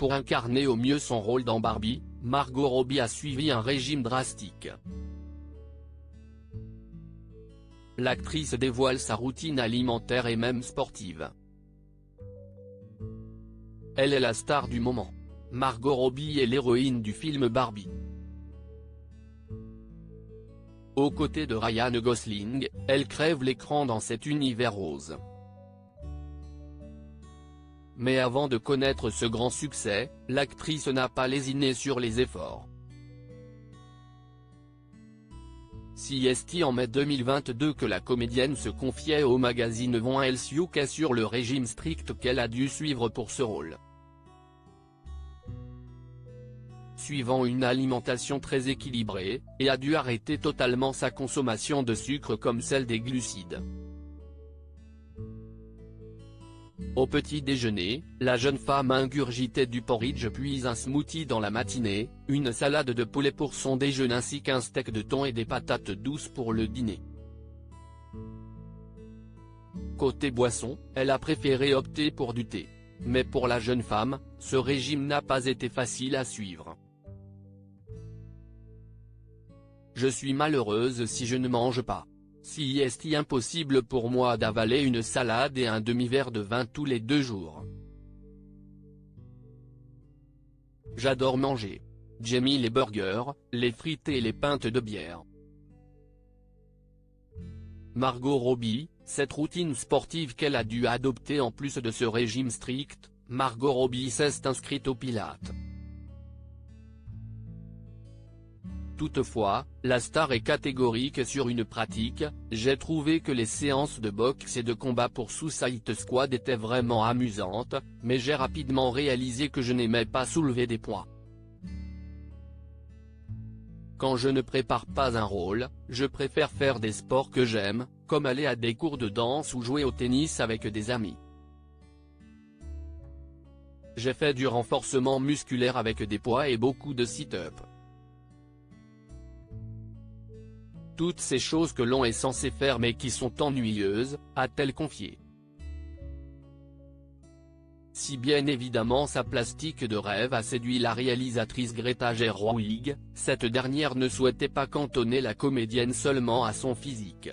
Pour incarner au mieux son rôle dans Barbie, Margot Robbie a suivi un régime drastique. L'actrice dévoile sa routine alimentaire et même sportive. Elle est la star du moment. Margot Robbie est l'héroïne du film Barbie. Aux côtés de Ryan Gosling, elle crève l'écran dans cet univers rose. Mais avant de connaître ce grand succès, l'actrice n'a pas lésiné sur les efforts. C'est en mai 2022 que la comédienne se confiait au magazine Von Health UK sur le régime strict qu'elle a dû suivre pour ce rôle. Suivant une alimentation très équilibrée, et a dû arrêter totalement sa consommation de sucre comme celle des glucides. Au petit déjeuner, la jeune femme ingurgitait du porridge puis un smoothie dans la matinée, une salade de poulet pour son déjeuner ainsi qu'un steak de thon et des patates douces pour le dîner. Côté boisson, elle a préféré opter pour du thé. Mais pour la jeune femme, ce régime n'a pas été facile à suivre. Je suis malheureuse si je ne mange pas. C'est impossible pour moi d'avaler une salade et un demi-verre de vin tous les 2 jours. J'adore manger. J'aime les burgers, les frites et les pintes de bière. Margot Robbie, cette routine sportive qu'elle a dû adopter en plus de ce régime strict, Margot Robbie s'est inscrite au Pilates. Toutefois, la star est catégorique sur une pratique: j'ai trouvé que les séances de boxe et de combat pour Suicide Squad étaient vraiment amusantes, mais j'ai rapidement réalisé que je n'aimais pas soulever des poids. Quand je ne prépare pas un rôle, je préfère faire des sports que j'aime, comme aller à des cours de danse ou jouer au tennis avec des amis. J'ai fait du renforcement musculaire avec des poids et beaucoup de sit-up. Toutes ces choses que l'on est censé faire mais qui sont ennuyeuses, a-t-elle confié. Si bien évidemment sa plastique de rêve a séduit la réalisatrice Greta Gerwig, cette dernière ne souhaitait pas cantonner la comédienne seulement à son physique.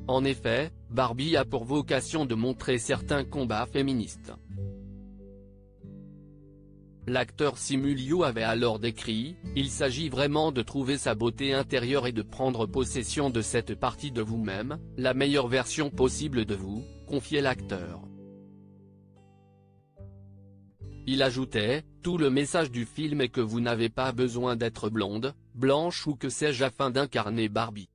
En effet, Barbie a pour vocation de montrer certains combats féministes. L'acteur Simu Liu avait alors décrit: il s'agit vraiment de trouver sa beauté intérieure et de prendre possession de cette partie de vous-même, la meilleure version possible de vous, confiait l'acteur. Il ajoutait: tout le message du film est que vous n'avez pas besoin d'être blonde, blanche ou que sais-je afin d'incarner Barbie.